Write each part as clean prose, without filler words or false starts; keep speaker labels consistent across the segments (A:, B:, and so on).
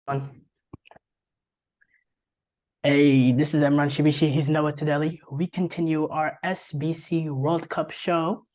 A: On. Hey, this is Emran Shibishi. He's Noah Tadeli. We continue our SBC World Cup show.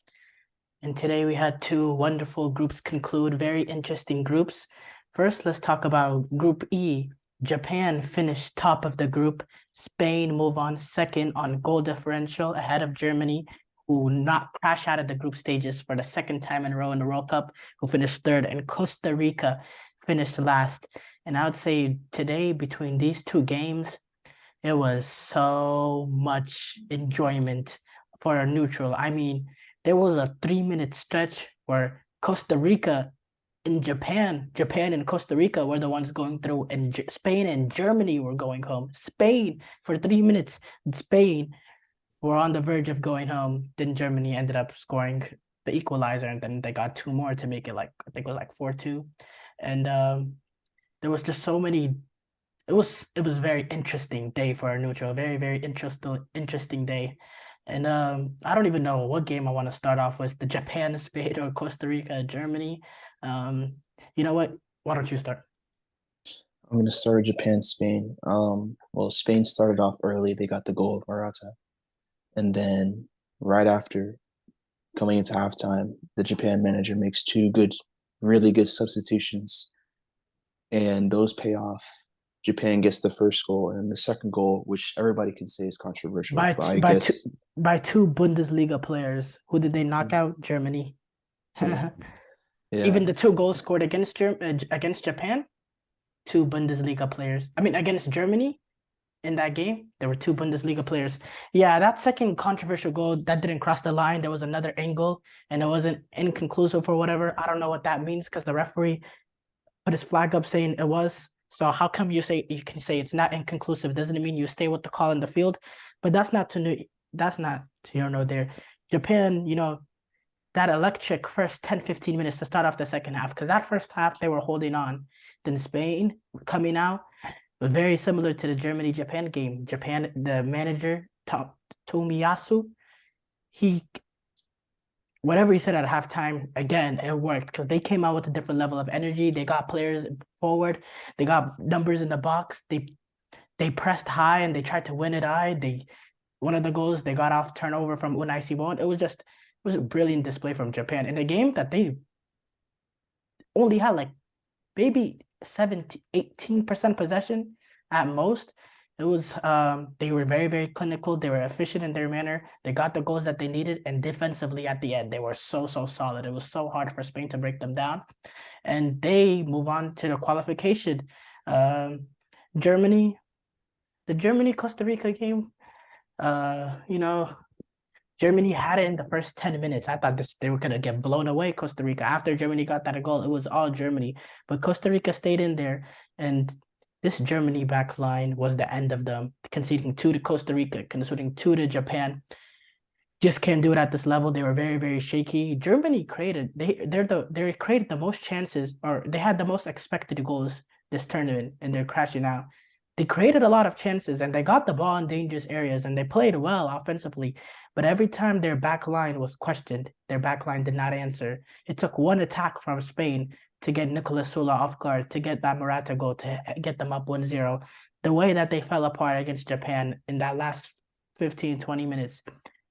A: And today we had two wonderful groups conclude, very interesting groups. First, let's talk about Group E. Japan finished top of the group. Spain move on second on goal differential ahead of Germany, who not crash out of the group stages for the second time in a row in the World Cup, who finished third, and Costa Rica finished last. And I would say today, between these two games, it was so much enjoyment for a neutral. I mean, there was a 3 minute stretch where Costa Rica and Japan and Costa Rica were the ones going through, and Spain and Germany were going home. Spain for 3 minutes, Spain were on the verge of going home. Then Germany ended up scoring the equalizer, and then they got two more to make it like I think it was like 4-2. And there was just so many it was very interesting day for a neutral, very interesting day. And I don't even know what game I want to start off with, the Japan, Spain, or Costa Rica, Germany. Um, you know what? Why don't you start?
B: I'm gonna start with Japan, Spain. Well, Spain started off early. They got the goal of Morata, and then right after coming into halftime, the Japan manager makes two good, really good substitutions, and those pay off. Japan gets the first goal, and the second goal, which everybody can say is controversial,
A: By
B: but
A: t-
B: I
A: by two
B: guess
A: by two Bundesliga players. Who did they knock out? Germany.
B: yeah,
A: Even
B: yeah,
A: the two goals scored against Japan, two Bundesliga players. I mean, against Germany, in that game. There were two Bundesliga players. Yeah, that second controversial goal that didn't cross the line. There was another angle, and it wasn't inconclusive or whatever. I don't know what that means because the referee put his flag up saying it was. So how come you can say it's not inconclusive? Doesn't it mean you stay with the call in the field? But that's not to here nor there. Japan, that electric first 10, 15 minutes to start off the second half, because that first half they were holding on. Then Spain coming out, very similar to the Germany Japan game. Japan, the manager Tomiyasu, he whatever he said at halftime, again, it worked because they came out with a different level of energy. They got players forward, they got numbers in the box. They pressed high and they tried to win it high. They One of the goals they got off turnover from Unai Simon. It was a brilliant display from Japan in a game that they only had like maybe 17, 18% possession at most. It was they were very clinical, they were efficient in their manner, they got the goals that they needed, and defensively at the end they were so solid. It was so hard for Spain to break them down, and they move on to the qualification. um Germany, the Germany Costa Rica game, you know, Germany had it in the first 10 minutes. I thought they were gonna get blown away, Costa Rica. After Germany got that goal, it was all Germany. But Costa Rica stayed in there, and this Germany back line was the end of them, conceding two to Costa Rica, conceding two to Japan. Just can't do it at this level. They were very shaky. Germany created they created the most chances, or they had the most expected goals this tournament, and they're crashing out. They created a lot of chances and they got the ball in dangerous areas and they played well offensively. But every time their back line was questioned, their back line did not answer. It took one attack from Spain to get Nicolas Sula off guard, to get that Morata goal, to get them up 1-0. The way that they fell apart against Japan in that last 15, 20 minutes,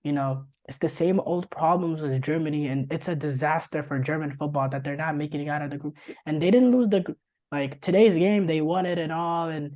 A: it's the same old problems with Germany, and it's a disaster for German football that they're not making it out of the group. And they didn't lose like today's game, they won it and all, and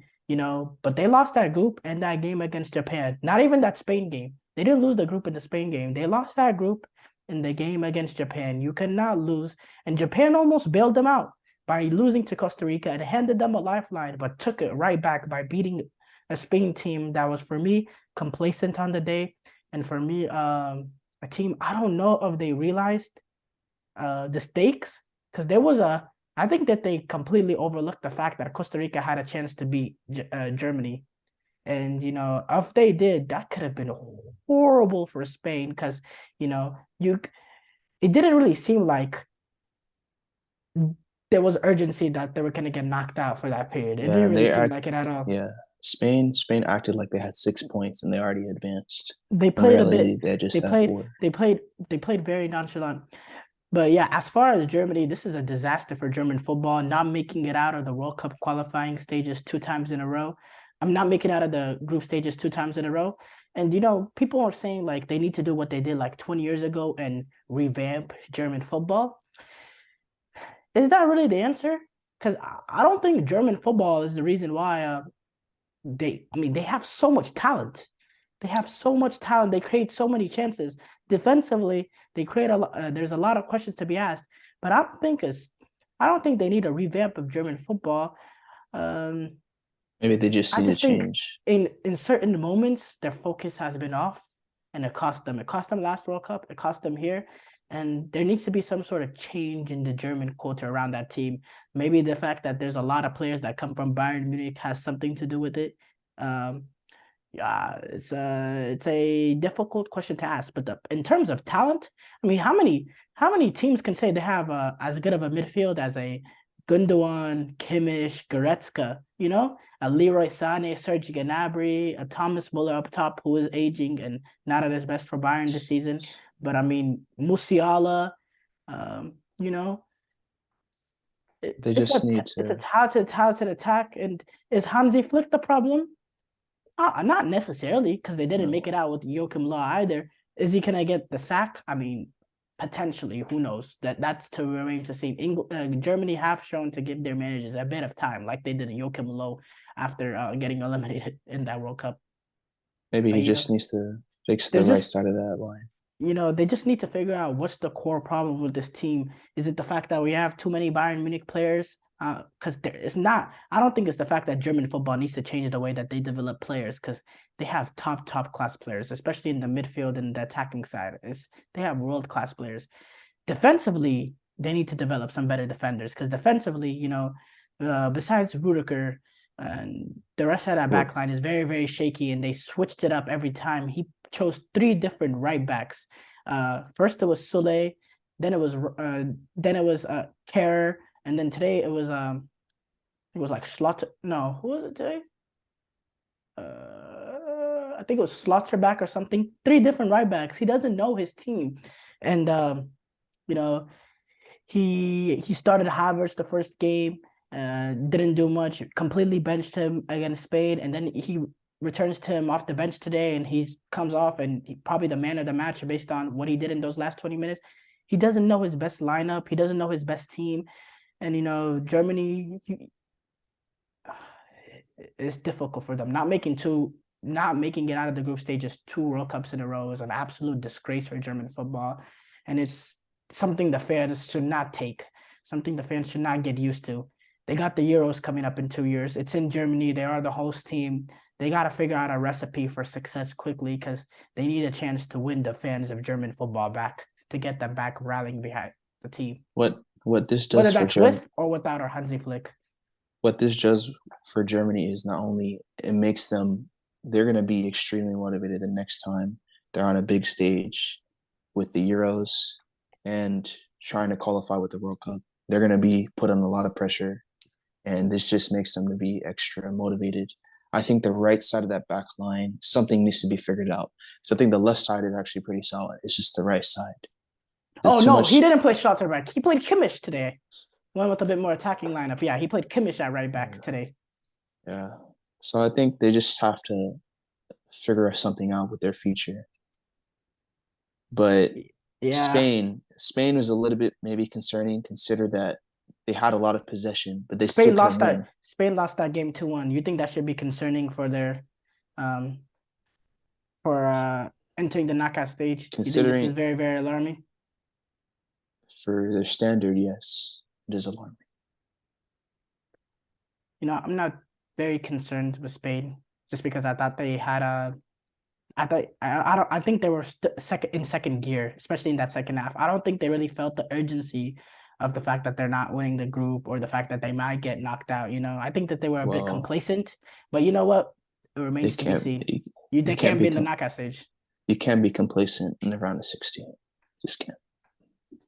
A: but they lost that group and that game against Japan. Not even that Spain game. They didn't lose the group in the Spain game. They lost that group in the game against Japan. You cannot lose. And Japan almost bailed them out by losing to Costa Rica and handed them a lifeline, but took it right back by beating a Spain team that was, for me, complacent on the day. And for me, a team, I don't know if they realized the stakes, because I think that they completely overlooked the fact that Costa Rica had a chance to beat Germany. And, if they did, that could have been horrible for Spain because, you know, you it didn't really seem like there was urgency that they were going to get knocked out for that period. It
B: yeah.
A: didn't really seem like it at all.
B: Yeah. Spain acted like they had 6 points and they already advanced.
A: They
B: In
A: played a bit.
B: reality, they just
A: They
B: had
A: played.
B: four.
A: They played. They played very nonchalant. But yeah, as far as Germany, this is a disaster for German football, not making it out of the World Cup qualifying stages two times in a row. I'm not making out of the group stages two times in a row. And people are saying like they need to do what they did like 20 years ago and revamp German football. Is that really the answer? Because I don't think German football is the reason why they have so much talent. They have so much talent. They create so many chances. Defensively, they create a lot. There's a lot of questions to be asked, but I don't think they need a revamp of German football. Um,
B: Maybe they just
A: I
B: need to
A: just think
B: change.
A: in certain moments their focus has been off, and it cost them. It cost them last World Cup. It cost them here, and there needs to be some sort of change in the German culture around that team. Maybe the fact that there's a lot of players that come from Bayern Munich has something to do with it. Um, yeah, it's a difficult question to ask, but in terms of talent, I mean, how many teams can say they have as good of a midfield as a Gundogan, Kimmich, Goretzka, a Leroy Sané, Serge Gnabry, a Thomas Muller up top who is aging and not at his best for Bayern this season. But I mean, Musiala, um, you know,
B: They
A: it's
B: just
A: a
B: need
A: it's a
B: to.
A: talented attack. And is Hansi Flick the problem? Not necessarily, because they didn't make
B: No.
A: it out with Joachim Law either. Is he gonna get the sack? I mean, potentially. Who knows? That's to remain to see. Germany have shown to give their managers a bit of time, like they did Joachim Low after getting eliminated in that World Cup.
B: Maybe
A: But
B: he just needs to fix the
A: there's
B: right
A: just
B: side of that line.
A: they just need to figure out what's the core problem with this team. Is it the fact that we have too many Bayern Munich players? Because there it's not. I don't think it's the fact that German football needs to change the way that they develop players because they have top class players, especially in the midfield and the attacking side. They have world class players. Defensively, they need to develop some better defenders because defensively, besides Rudiger, and the rest of that
B: What
A: back line is very, very shaky, and they switched it up every time. He chose three different right backs. First it was Sule, then it was Kerr, and then today it was like Schlotter. No, who was it today? I think it was Slotterback or something. Three different right backs. He doesn't know his team, and you know he started Havertz the first game, didn't do much, completely benched him against Spain, and then he returns to him off the bench today, and he comes off and probably the man of the match based on what he did in those last 20 minutes. He doesn't know his best lineup. He doesn't know his best team, and Germany, it's difficult for them. Not making it out of the group stages two World Cups in a row is an absolute disgrace for German football, and it's something the fans should not take, something the fans should not get used to. They got the Euros coming up in 2 years. It's in Germany. They are the host team. They got to figure out a recipe for success quickly because they need a chance to win the fans of German football back, to get them back rallying behind the team,
B: what this does
A: whether
B: for
A: that's
B: Germ
A: with or without our Hansi Flick.
B: what this does for Germany is not only it makes them they're going to be extremely motivated the next time they're on a big stage with the Euros and trying to qualify with the World Cup. They're going to be put on a lot of pressure, and this just makes them to be extra motivated. I think the right side of that back line, something needs to be figured out. So I think the left side is actually pretty solid. It's just the right side.
A: Oh
B: There's too
A: no, he
B: much.
A: didn't play Schlotterbeck. He played Kimmich today. One with a bit more attacking lineup. Yeah, he played Kimmich at right back today.
B: Yeah. So I think they just have to figure something out with their future. But
A: Yeah,
B: Spain was a little bit maybe concerning. Consider that they had a lot of possession, but they still
A: Spain
B: couldn't
A: lost that.
B: win.
A: Spain lost that game 2-1. You think that should be concerning for their, um, for entering the knockout stage? You think this is
B: Considering
A: very, very alarming?
B: for their standard, yes, it is alarming.
A: I'm not very concerned with Spain just because I thought they had a. I thought I don't. I think they were second gear, especially in that second half. I don't think they really felt the urgency of the fact that they're not winning the group or the fact that they might get knocked out. I think that they were a bit
B: Well,
A: complacent. But you know what? It
B: they
A: remains to be
B: can't.
A: seen.
B: You
A: They
B: can't
A: can't be
B: be
A: in the knockout stage.
B: you can't be complacent in the round of 16. Just can't.